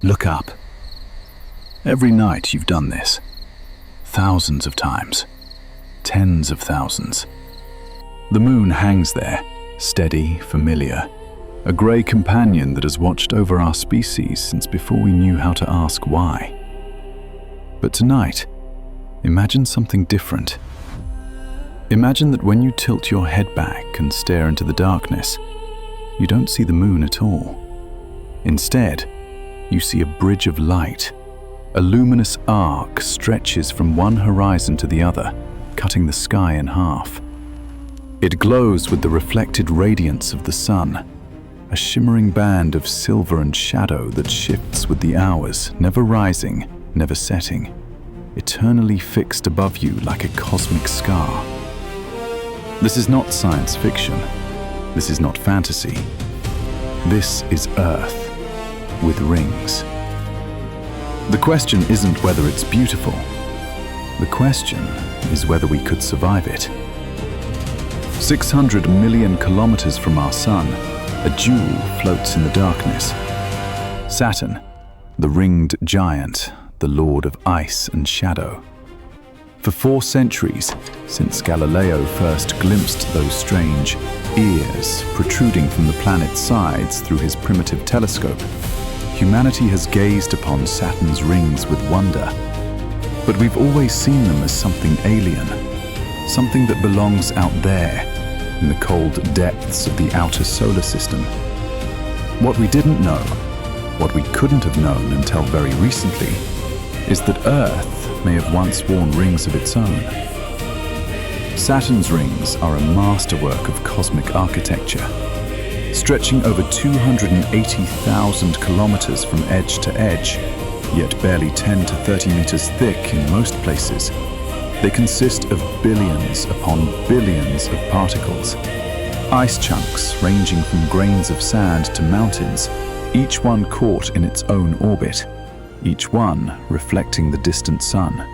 Look up. Every night you've done this. Thousands of times. Tens of thousands. The moon hangs there, steady, familiar. A grey companion that has watched over our species since before we knew how to ask why. But tonight, imagine something different. Imagine that when you tilt your head back and stare into the darkness, you don't see the moon at all. Instead, you see a bridge of light. A luminous arc stretches from one horizon to the other, cutting the sky in half. It glows with the reflected radiance of the sun, a shimmering band of silver and shadow that shifts with the hours, never rising, never setting, eternally fixed above you like a cosmic scar. This is not science fiction. This is not fantasy. This is Earth, with rings. The question isn't whether it's beautiful. The question is whether we could survive it. 600 million kilometers from our sun, a jewel floats in the darkness. Saturn, the ringed giant, the lord of ice and shadow. For 4 centuries, since Galileo first glimpsed those strange ears protruding from the planet's sides through his primitive telescope, humanity has gazed upon Saturn's rings with wonder. But we've always seen them as something alien, something that belongs out there, in the cold depths of the outer solar system. What we didn't know, what we couldn't have known until very recently, is that Earth may have once worn rings of its own. Saturn's rings are a masterwork of cosmic architecture, stretching over 280,000 kilometers from edge to edge, yet barely 10 to 30 meters thick in most places. They consist of billions upon billions of particles, ice chunks ranging from grains of sand to mountains, each one caught in its own orbit, each one reflecting the distant sun.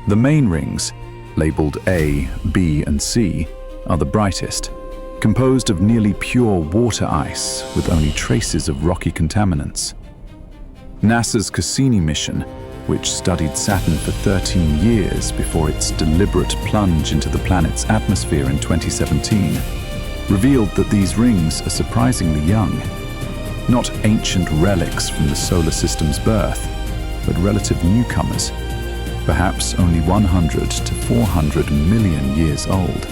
The main rings, labeled A, B, and C, are the brightest, composed of nearly pure water ice with only traces of rocky contaminants. NASA's Cassini mission, which studied Saturn for 13 years before its deliberate plunge into the planet's atmosphere in 2017, revealed that these rings are surprisingly young, not ancient relics from the solar system's birth, but relative newcomers, perhaps only 100 to 400 million years old.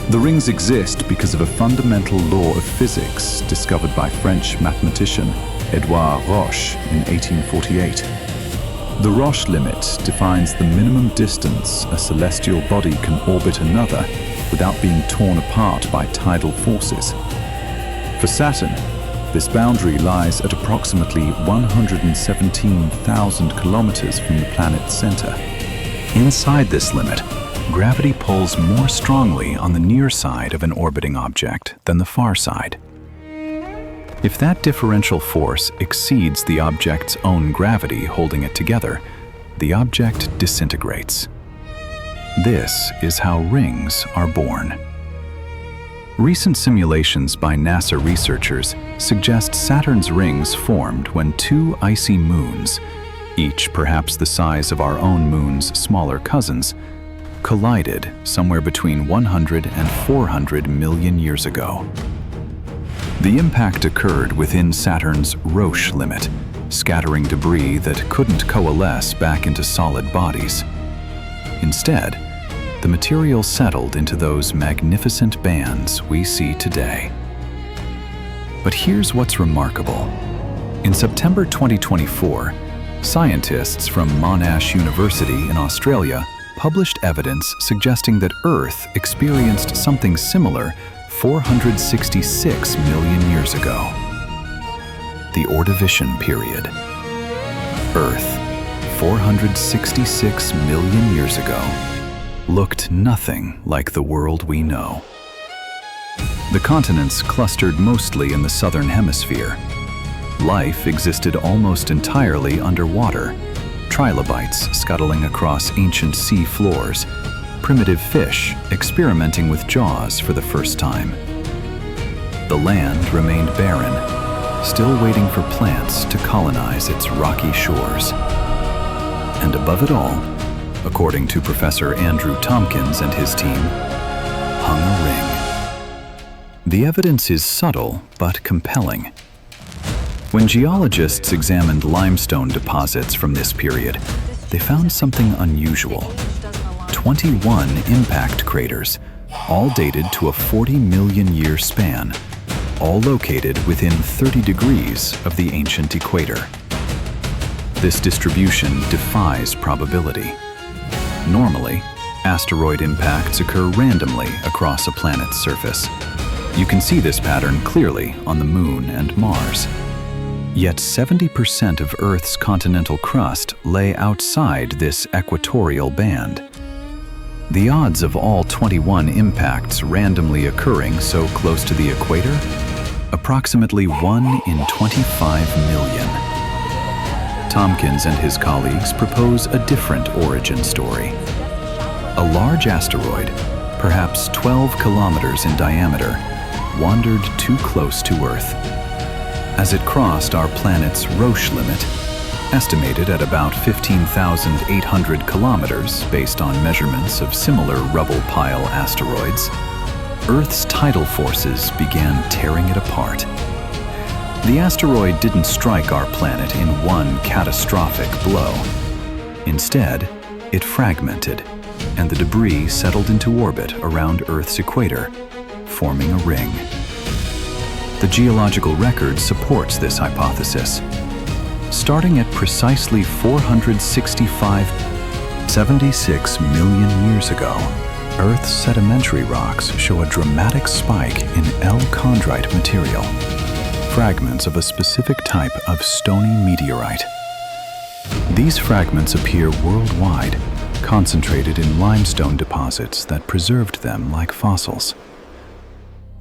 The rings exist because of a fundamental law of physics discovered by French mathematician Édouard Roche in 1848. The Roche limit defines the minimum distance a celestial body can orbit another without being torn apart by tidal forces. For Saturn, this boundary lies at approximately 117,000 kilometers from the planet's center. Inside this limit, gravity pulls more strongly on the near side of an orbiting object than the far side. If that differential force exceeds the object's own gravity holding it together, the object disintegrates. This is how rings are born. Recent simulations by NASA researchers suggest Saturn's rings formed when 2 icy moons, each perhaps the size of our own moon's smaller cousins, collided somewhere between 100 and 400 million years ago. The impact occurred within Saturn's Roche limit, scattering debris that couldn't coalesce back into solid bodies. Instead, the material settled into those magnificent bands we see today. But here's what's remarkable. In September 2024, scientists from Monash University in Australia published evidence suggesting that Earth experienced something similar 466 million years ago. The Ordovician period. Earth, 466 million years ago, looked nothing like the world we know. The continents clustered mostly in the southern hemisphere. Life existed almost entirely underwater, trilobites scuttling across ancient sea floors, primitive fish experimenting with jaws for the first time. The land remained barren, still waiting for plants to colonize its rocky shores. And above it all, according to Professor Andrew Tompkins and his team, hung a ring. The evidence is subtle but compelling. When geologists examined limestone deposits from this period, they found something unusual. 21 impact craters, all dated to a 40 million year span, all located within 30 degrees of the ancient equator. This distribution defies probability. Normally, asteroid impacts occur randomly across a planet's surface. You can see this pattern clearly on the Moon and Mars. Yet 70% of Earth's continental crust lay outside this equatorial band. The odds of all 21 impacts randomly occurring so close to the equator? Approximately 1 in 25 million. Tompkins and his colleagues propose a different origin story. A large asteroid, perhaps 12 kilometers in diameter, wandered too close to Earth. As it crossed our planet's Roche limit, estimated at about 15,800 kilometers based on measurements of similar rubble pile asteroids, Earth's tidal forces began tearing it apart. The asteroid didn't strike our planet in one catastrophic blow. Instead, it fragmented, and the debris settled into orbit around Earth's equator, forming a ring. The geological record supports this hypothesis. Starting at precisely 476 million years ago, Earth's sedimentary rocks show a dramatic spike in L-chondrite material, fragments of a specific type of stony meteorite. These fragments appear worldwide, concentrated in limestone deposits that preserved them like fossils.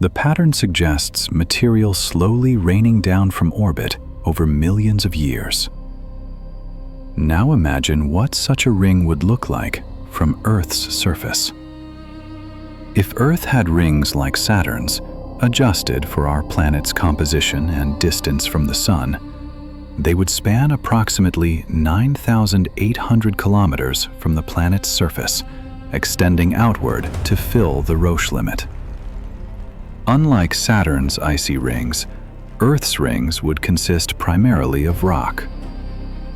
The pattern suggests material slowly raining down from orbit over millions of years. Now imagine what such a ring would look like from Earth's surface. If Earth had rings like Saturn's, adjusted for our planet's composition and distance from the Sun, they would span approximately 9,800 kilometers from the planet's surface, extending outward to fill the Roche limit. Unlike Saturn's icy rings, Earth's rings would consist primarily of rock.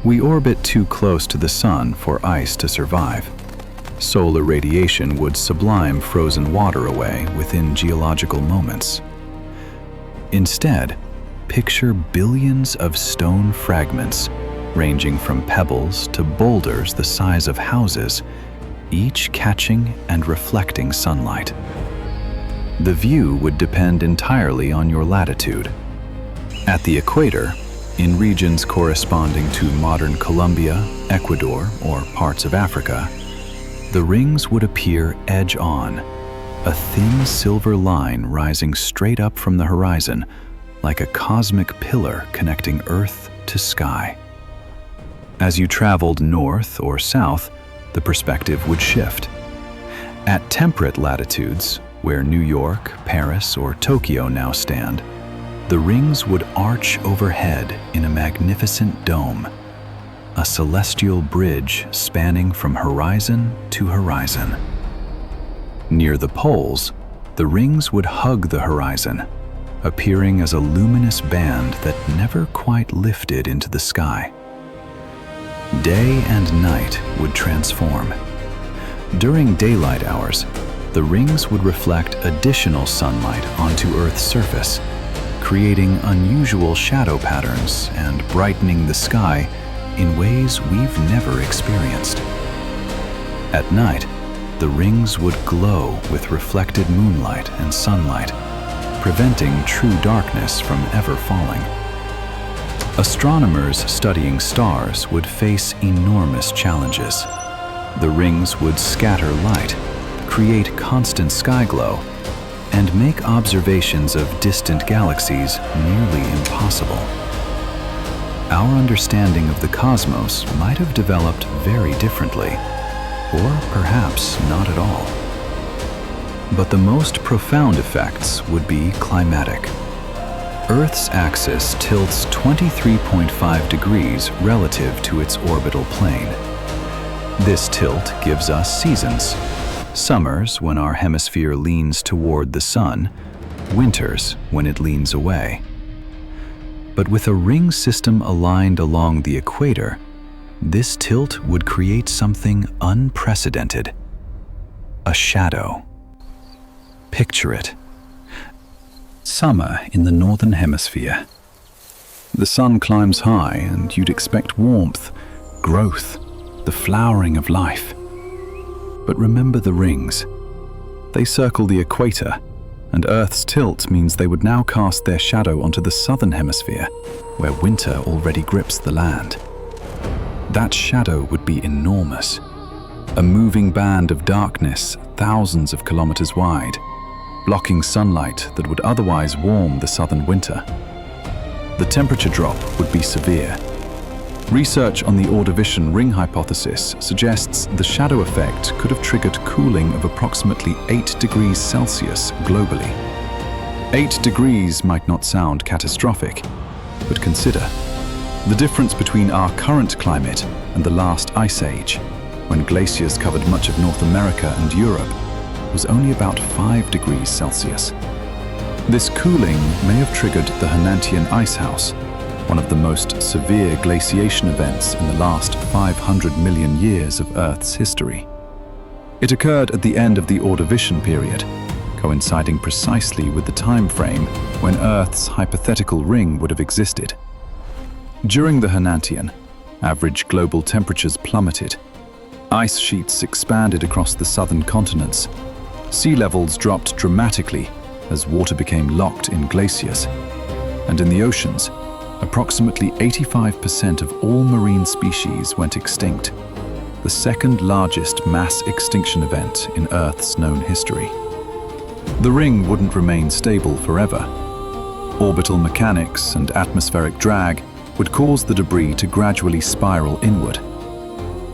We orbit too close to the Sun for ice to survive. Solar radiation would sublime frozen water away within geological moments. Instead, picture billions of stone fragments, ranging from pebbles to boulders the size of houses, each catching and reflecting sunlight. The view would depend entirely on your latitude. At the equator, in regions corresponding to modern Colombia, Ecuador, or parts of Africa, the rings would appear edge-on, a thin silver line rising straight up from the horizon, like a cosmic pillar connecting Earth to sky. As you traveled north or south, the perspective would shift. At temperate latitudes, where New York, Paris, or Tokyo now stand, the rings would arch overhead in a magnificent dome, a celestial bridge spanning from horizon to horizon. Near the poles, the rings would hug the horizon, appearing as a luminous band that never quite lifted into the sky. Day and night would transform. During daylight hours, the rings would reflect additional sunlight onto Earth's surface, creating unusual shadow patterns and brightening the sky in ways we've never experienced. At night, the rings would glow with reflected moonlight and sunlight, preventing true darkness from ever falling. Astronomers studying stars would face enormous challenges. The rings would scatter light, create constant sky glow, and make observations of distant galaxies nearly impossible. Our understanding of the cosmos might have developed very differently, or perhaps not at all. But the most profound effects would be climatic. Earth's axis tilts 23.5 degrees relative to its orbital plane. This tilt gives us seasons: summers when our hemisphere leans toward the sun, winters when it leans away. But with a ring system aligned along the equator, this tilt would create something unprecedented: a shadow. Picture it. Summer in the northern hemisphere. The sun climbs high and you'd expect warmth, growth, the flowering of life. But remember the rings. They circle the equator, and Earth's tilt means they would now cast their shadow onto the southern hemisphere, where winter already grips the land. That shadow would be enormous, a moving band of darkness thousands of kilometers wide, blocking sunlight that would otherwise warm the southern winter. The temperature drop would be severe. Research on the Ordovician ring hypothesis suggests the shadow effect could have triggered cooling of approximately 8 degrees Celsius globally. 8 degrees might not sound catastrophic, but consider the difference between our current climate and the last ice age, when glaciers covered much of North America and Europe, was only about 5 degrees Celsius. This cooling may have triggered the Hernantian icehouse, one of the most severe glaciation events in the last 500 million years of Earth's history. It occurred at the end of the Ordovician period, coinciding precisely with the time frame when Earth's hypothetical ring would have existed. During the Hernantian, average global temperatures plummeted. Ice sheets expanded across the southern continents. Sea levels dropped dramatically as water became locked in glaciers. And in the oceans, approximately 85% of all marine species went extinct, the second largest mass extinction event in Earth's known history. The ring wouldn't remain stable forever. Orbital mechanics and atmospheric drag would cause the debris to gradually spiral inward.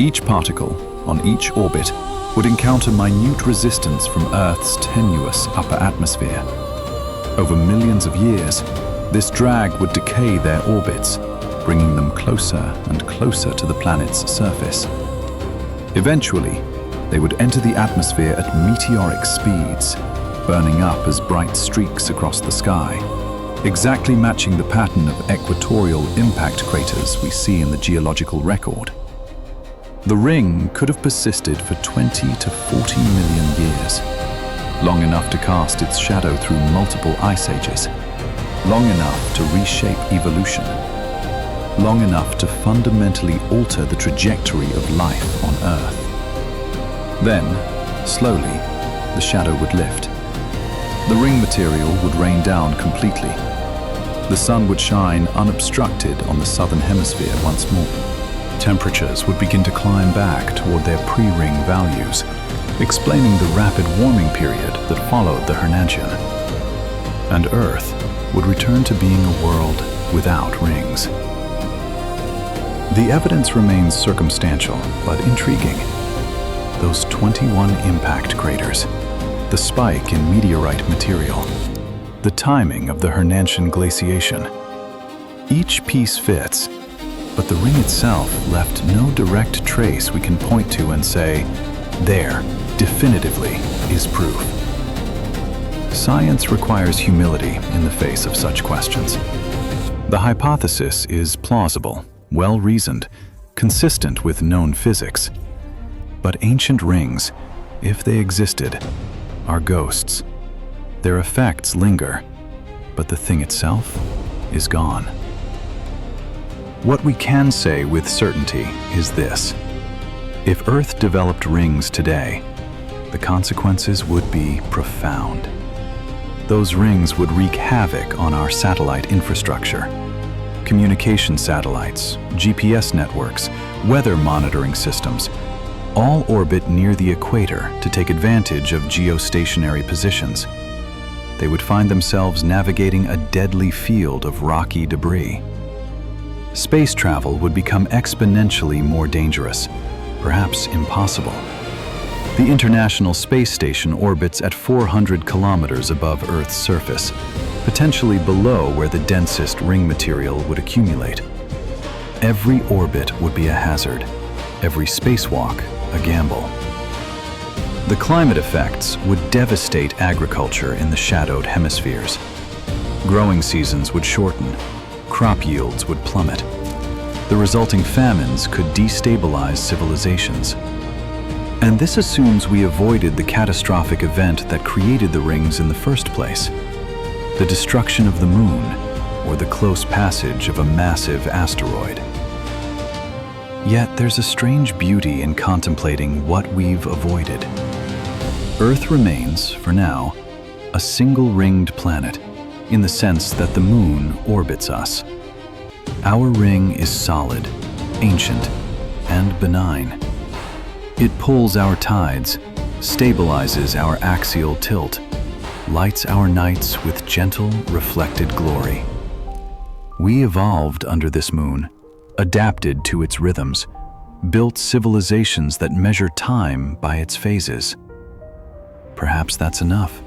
Each particle on each orbit would encounter minute resistance from Earth's tenuous upper atmosphere. Over millions of years, this drag would decay their orbits, bringing them closer and closer to the planet's surface. Eventually, they would enter the atmosphere at meteoric speeds, burning up as bright streaks across the sky, exactly matching the pattern of equatorial impact craters we see in the geological record. The ring could have persisted for 20 to 40 million years, long enough to cast its shadow through multiple ice ages, long enough to reshape evolution, long enough to fundamentally alter the trajectory of life on Earth. Then, slowly, the shadow would lift. The ring material would rain down completely. The sun would shine unobstructed on the southern hemisphere once more. Temperatures would begin to climb back toward their pre-ring values, explaining the rapid warming period that followed the Hernantian. And Earth would return to being a world without rings. The evidence remains circumstantial but intriguing. Those 21 impact craters, the spike in meteorite material, the timing of the Hernantian glaciation. Each piece fits, but the ring itself left no direct trace we can point to and say, there, definitively, is proof. Science requires humility in the face of such questions. The hypothesis is plausible, well-reasoned, consistent with known physics. But ancient rings, if they existed, are ghosts. Their effects linger, but the thing itself is gone. What we can say with certainty is this: if Earth developed rings today, the consequences would be profound. Those rings would wreak havoc on our satellite infrastructure. Communication satellites, GPS networks, weather monitoring systems, all orbit near the equator to take advantage of geostationary positions. They would find themselves navigating a deadly field of rocky debris. Space travel would become exponentially more dangerous, perhaps impossible. The International Space Station orbits at 400 kilometers above Earth's surface, potentially below where the densest ring material would accumulate. Every orbit would be a hazard, every spacewalk a gamble. The climate effects would devastate agriculture in the shadowed hemispheres. Growing seasons would shorten, crop yields would plummet. The resulting famines could destabilize civilizations. And this assumes we avoided the catastrophic event that created the rings in the first place, the destruction of the moon or the close passage of a massive asteroid. Yet there's a strange beauty in contemplating what we've avoided. Earth remains, for now, a single-ringed planet, in the sense that the moon orbits us. Our ring is solid, ancient, and benign. It pulls our tides, stabilizes our axial tilt, lights our nights with gentle, reflected glory. We evolved under this moon, adapted to its rhythms, built civilizations that measure time by its phases. Perhaps that's enough.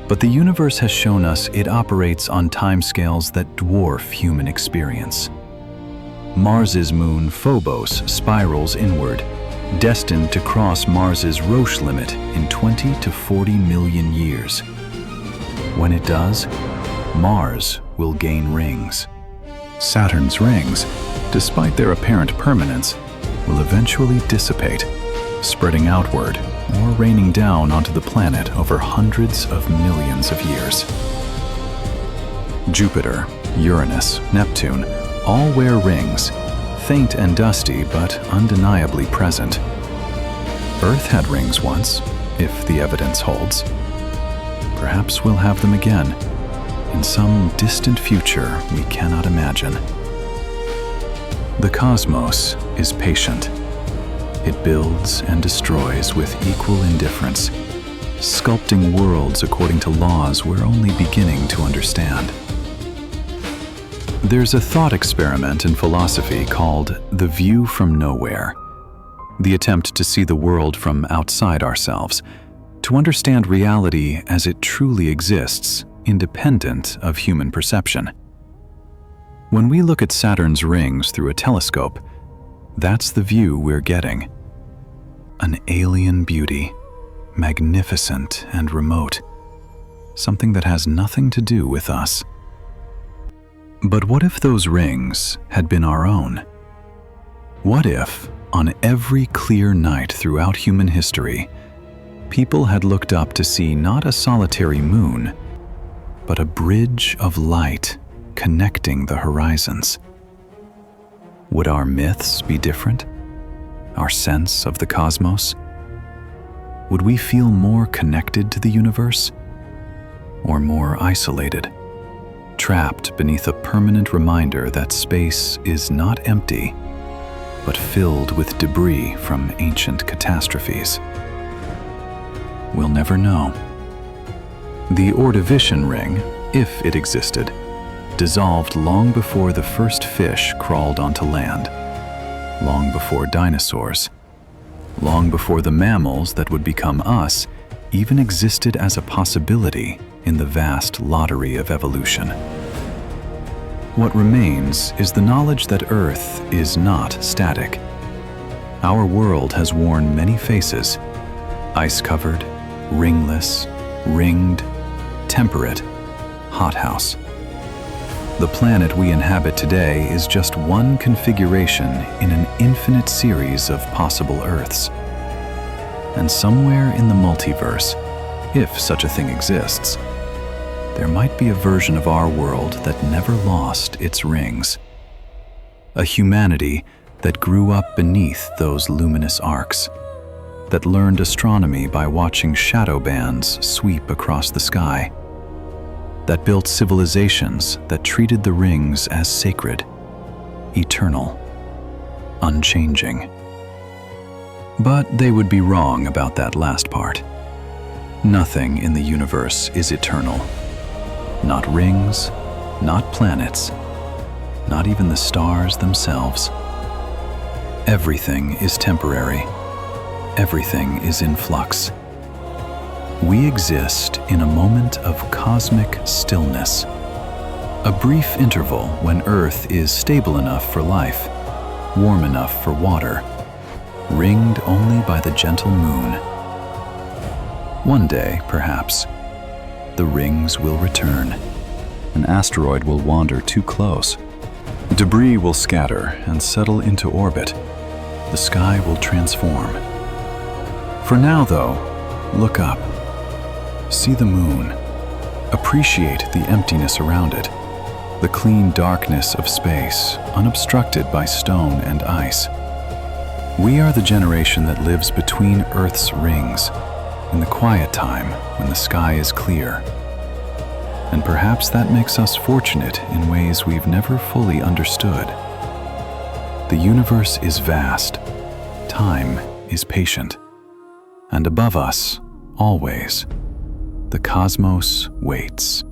But the universe has shown us it operates on timescales that dwarf human experience. Mars's moon Phobos spirals inward, destined to cross Mars's Roche limit in 20 to 40 million years. When it does, Mars will gain rings. Saturn's rings, despite their apparent permanence, will eventually dissipate, spreading outward or raining down onto the planet over hundreds of millions of years. Jupiter, Uranus, Neptune all wear rings, faint and dusty but undeniably present. Earth had rings once, if the evidence holds. Perhaps we'll have them again, in some distant future we cannot imagine. The cosmos is patient. It builds and destroys with equal indifference, sculpting worlds according to laws we're only beginning to understand. There's a thought experiment in philosophy called the view from nowhere, the attempt to see the world from outside ourselves, to understand reality as it truly exists, independent of human perception. When we look at Saturn's rings through a telescope, that's the view we're getting. An alien beauty, magnificent and remote, something that has nothing to do with us. But what if those rings had been our own? What if, on every clear night throughout human history, people had looked up to see not a solitary moon, but a bridge of light connecting the horizons? Would our myths be different? Our sense of the cosmos? Would we feel more connected to the universe? Or more isolated, trapped beneath a permanent reminder that space is not empty, but filled with debris from ancient catastrophes? We'll never know. The Ordovician ring, if it existed, dissolved long before the first fish crawled onto land, long before dinosaurs, long before the mammals that would become us even existed as a possibility in the vast lottery of evolution. What remains is the knowledge that Earth is not static. Our world has worn many faces: ice-covered, ringless, ringed, temperate, hothouse. The planet we inhabit today is just one configuration in an infinite series of possible Earths. And somewhere in the multiverse, if such a thing exists, there might be a version of our world that never lost its rings. A humanity that grew up beneath those luminous arcs, that learned astronomy by watching shadow bands sweep across the sky, that built civilizations that treated the rings as sacred, eternal, unchanging. But they would be wrong about that last part. Nothing in the universe is eternal. Not rings, not planets, not even the stars themselves. Everything is temporary. everything is in flux. We exist in a moment of cosmic stillness, a brief interval when Earth is stable enough for life, warm enough for water, ringed only by the gentle moon. One day, perhaps, the rings will return. An asteroid will wander too close. Debris will scatter and settle into orbit. The sky will transform. For now, though, look up. See the moon. Appreciate the emptiness around it, the clean darkness of space, unobstructed by stone and ice. We are the generation that lives between Earth's rings, in the quiet time when the sky is clear. And perhaps that makes us fortunate in ways we've never fully understood. The universe is vast, time is patient, and above us, always, the cosmos waits.